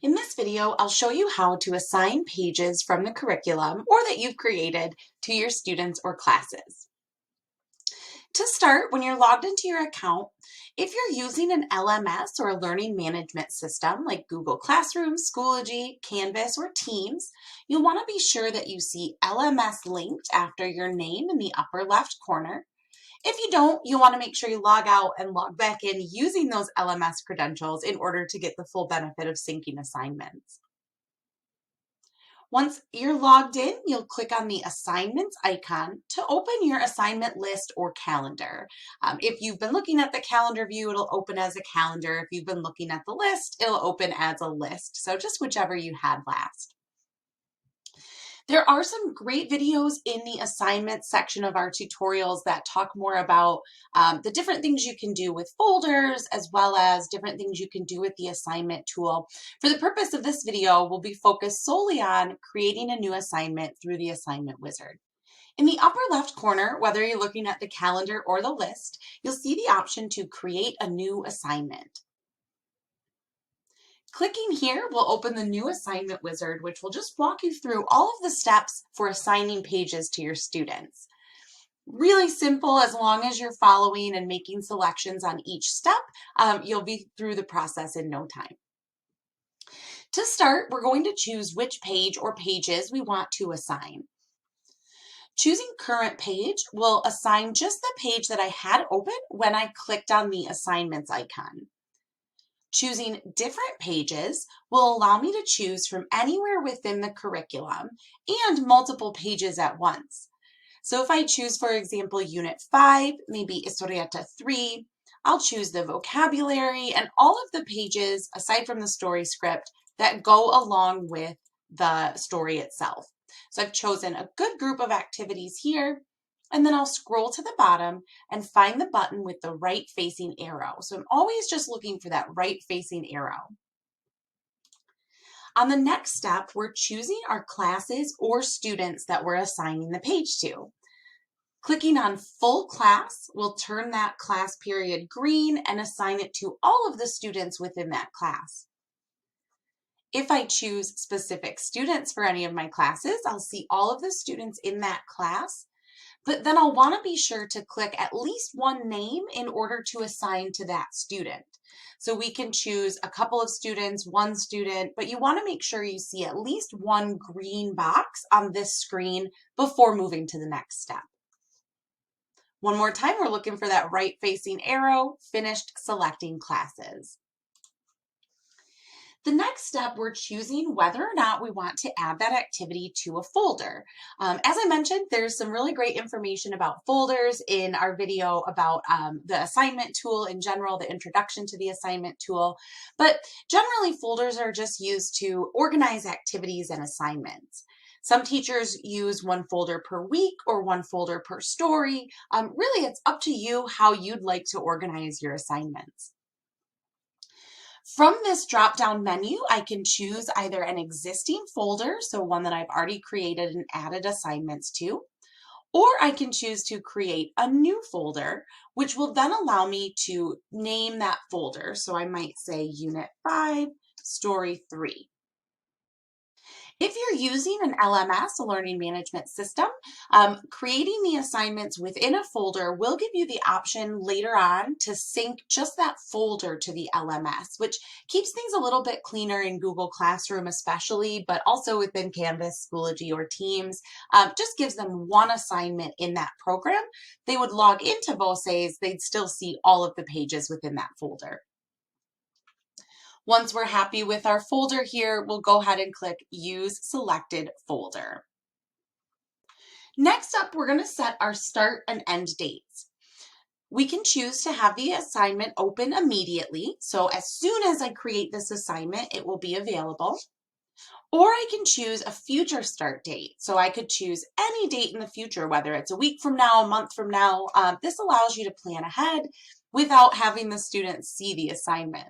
In this video, I'll show you how to assign pages from the curriculum or that you've created to your students or classes. To start, when you're logged into your account, if you're using an LMS or a learning management system like Google Classroom, Schoology, Canvas, or Teams, you'll want to be sure that you see LMS linked after your name in the upper left corner. If you don't, you'll want to make sure you log out and log back in using those LMS credentials in order to get the full benefit of syncing assignments. Once you're logged in, you'll click on the assignments icon to open your assignment list or calendar. If you've been looking at the calendar view, it'll open as a calendar. If you've been looking at the list, it'll open as a list. So just whichever you had last. There are some great videos in the assignments section of our tutorials that talk more about the different things you can do with folders, as well as different things you can do with the assignment tool. For the purpose of this video, we'll be focused solely on creating a new assignment through the assignment wizard. In the upper left corner, whether you're looking at the calendar or the list, you'll see the option to create a new assignment. Clicking here will open the new assignment wizard, which will just walk you through all of the steps for assigning pages to your students. Really simple. As long as you're following and making selections on each step, you'll be through the process in no time. To start, we're going to choose which page or pages we want to assign. Choosing current page will assign just the page that I had open when I clicked on the assignments icon. Choosing different pages will allow me to choose from anywhere within the curriculum and multiple pages at once. So if I choose, for example, Unit 5, maybe Historieta 3, I'll choose the vocabulary and all of the pages, aside from the story script, that go along with the story itself. So I've chosen a good group of activities here. And then I'll scroll to the bottom and find the button with the right facing arrow. So I'm always just looking for that right facing arrow. On the next step, we're choosing our classes or students that we're assigning the page to. Clicking on full class will turn that class period green and assign it to all of the students within that class. If I choose specific students for any of my classes, I'll see all of the students in that class. But then I'll want to be sure to click at least one name in order to assign to that student. So we can choose a couple of students, one student, but you want to make sure you see at least one green box on this screen before moving to the next step. One more time, we're looking for that right facing arrow, finished selecting classes. The next step, we're choosing whether or not we want to add that activity to a folder. As I mentioned, there's some really great information about folders in our video about the assignment tool in general, the introduction to the assignment tool. But generally, folders are just used to organize activities and assignments. Some teachers use one folder per week or one folder per story. Really, it's up to you how you'd like to organize your assignments. From this drop-down menu, I can choose either an existing folder, so one that I've already created and added assignments to, or I can choose to create a new folder, which will then allow me to name that folder. So I might say Unit 5, Story 3. If you're using an LMS, a learning management system, creating the assignments within a folder will give you the option later on to sync just that folder to the LMS, which keeps things a little bit cleaner in Google Classroom especially, but also within Canvas, Schoology, or Teams. Just gives them one assignment in that program. They would log into Voces, they'd still see all of the pages within that folder. Once we're happy with our folder here, we'll go ahead and click Use Selected Folder. Next up, we're going to set our start and end dates. We can choose to have the assignment open immediately. So as soon as I create this assignment, it will be available. Or I can choose a future start date. So I could choose any date in the future, whether it's a week from now, a month from now. This allows you to plan ahead without having the students see the assignment.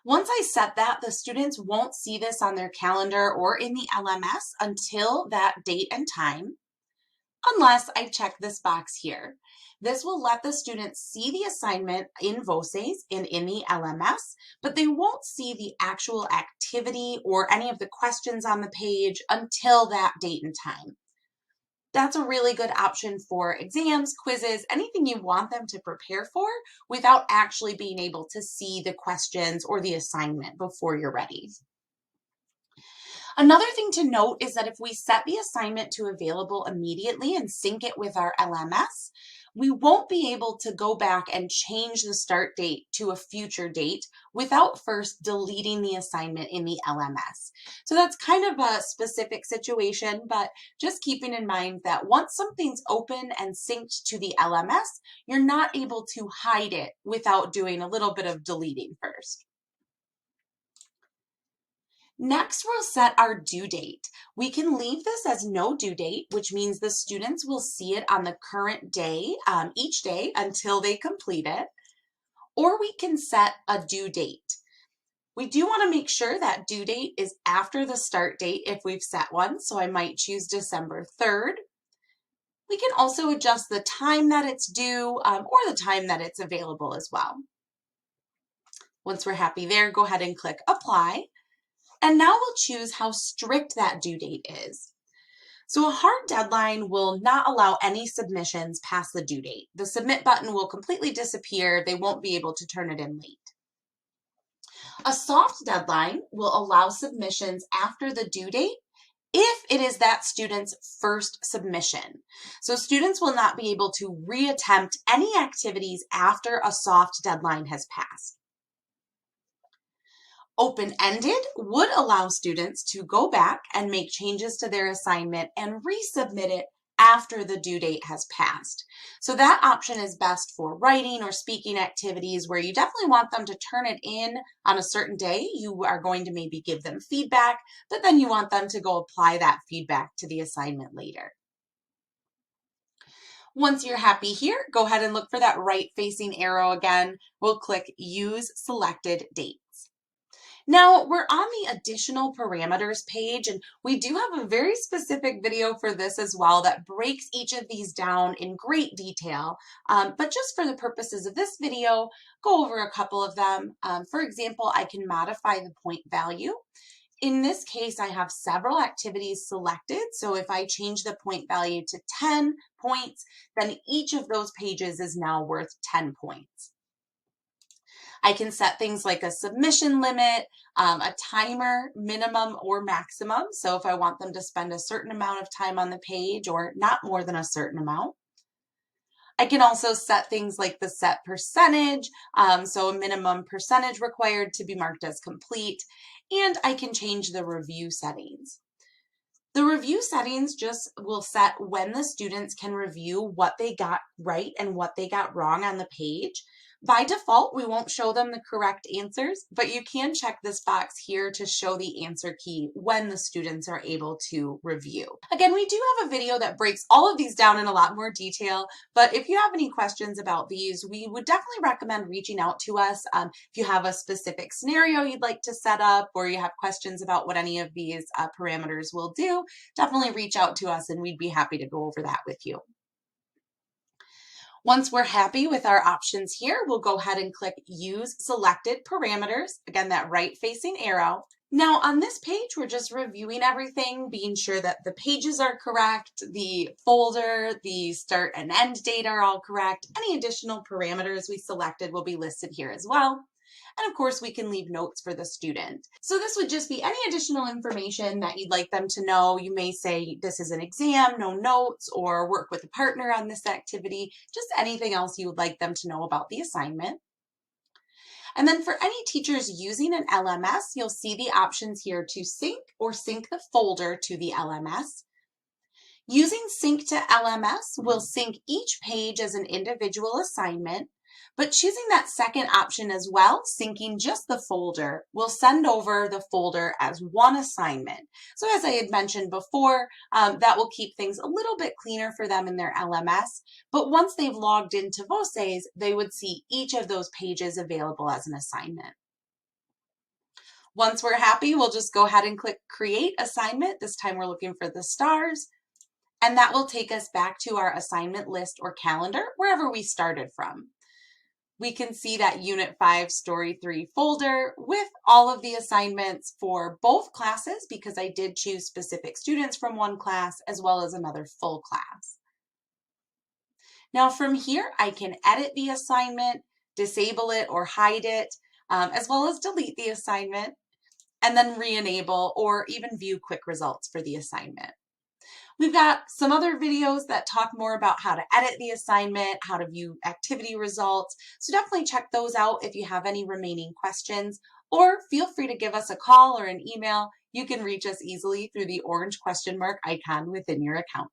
Once I set that, the students won't see this on their calendar or in the LMS until that date and time. unless I check this box here. This will let the students see the assignment in Voces and in the LMS, but they won't see the actual activity or any of the questions on the page until that date and time. That's a really good option for exams, quizzes, anything you want them to prepare for without actually being able to see the questions or the assignment before you're ready. Another thing to note is that if we set the assignment to available immediately and sync it with our LMS, we won't be able to go back and change the start date to a future date without first deleting the assignment in the LMS. So that's kind of a specific situation, but just keeping in mind that once something's open and synced to the LMS, you're not able to hide it without doing a little bit of deleting first. Next, we'll set our due date. We can leave this as no due date, which means the students will see it on the current day, each day until they complete it, or we can set a due date. We do want to make sure that due date is after the start date if we've set one, so I might choose December 3rd. We can also adjust the time that it's due or the time that it's available as well. Once we're happy there, go ahead and click Apply. And now we'll choose how strict that due date is. So a hard deadline will not allow any submissions past the due date. The submit button will completely disappear. They won't be able to turn it in late. A soft deadline will allow submissions after the due date if it is that student's first submission. So students will not be able to reattempt any activities after a soft deadline has passed. Open-ended would allow students to go back and make changes to their assignment and resubmit it after the due date has passed. So that option is best for writing or speaking activities where you definitely want them to turn it in on a certain day. You are going to maybe give them feedback, but then you want them to go apply that feedback to the assignment later. Once you're happy here, go ahead and look for that right-facing arrow again. We'll click Use Selected Dates. Now we're on the additional parameters page, and we do have a very specific video for this as well that breaks each of these down in great detail. But just for the purposes of this video, go over a couple of them. For example, I can modify the point value. In this case, I have several activities selected. So if I change the point value to 10 points, then each of those pages is now worth 10 points. I can set things like a submission limit, a timer, minimum or maximum. So if I want them to spend a certain amount of time on the page or not more than a certain amount. I can also set things like the set percentage, so a minimum percentage required to be marked as complete, and I can change the review settings. The review settings just will set when the students can review what they got right and what they got wrong on the page. By default, we won't show them the correct answers, but you can check this box here to show the answer key when the students are able to review. Again, we do have a video that breaks all of these down in a lot more detail, but if you have any questions about these, we would definitely recommend reaching out to us. If you have a specific scenario you'd like to set up or you have questions about what any of these parameters will do, definitely reach out to us and we'd be happy to go over that with you. Once we're happy with our options here, we'll go ahead and click Use Selected Parameters. Again, that right-facing arrow. Now on this page, we're just reviewing everything, being sure that the pages are correct, the folder, the start and end date are all correct. Any additional parameters we selected will be listed here as well. And of course, we can leave notes for the student. So this would just be any additional information that you'd like them to know. You may say this is an exam, no notes, or work with a partner on this activity, just anything else you would like them to know about the assignment. And then for any teachers using an LMS, you'll see the options here to sync or sync the folder to the LMS. Using Sync to LMS will sync each page as an individual assignment, but choosing that second option as well, syncing just the folder, will send over the folder as one assignment. So as I had mentioned before, that will keep things a little bit cleaner for them in their LMS, but once they've logged into Voces, they would see each of those pages available as an assignment. Once we're happy, we'll just go ahead and click Create Assignment. This time we're looking for the stars. And that will take us back to our assignment list or calendar, wherever we started from. We can see that Unit 5 Story 3 folder with all of the assignments for both classes, because I did choose specific students from one class as well as another full class. Now from here, I can edit the assignment, disable it or hide it, as well as delete the assignment, and then re-enable or even view quick results for the assignment. We've got some other videos that talk more about how to edit the assignment, how to view activity results. So definitely check those out if you have any remaining questions, or feel free to give us a call or an email. You can reach us easily through the orange question mark icon within your account.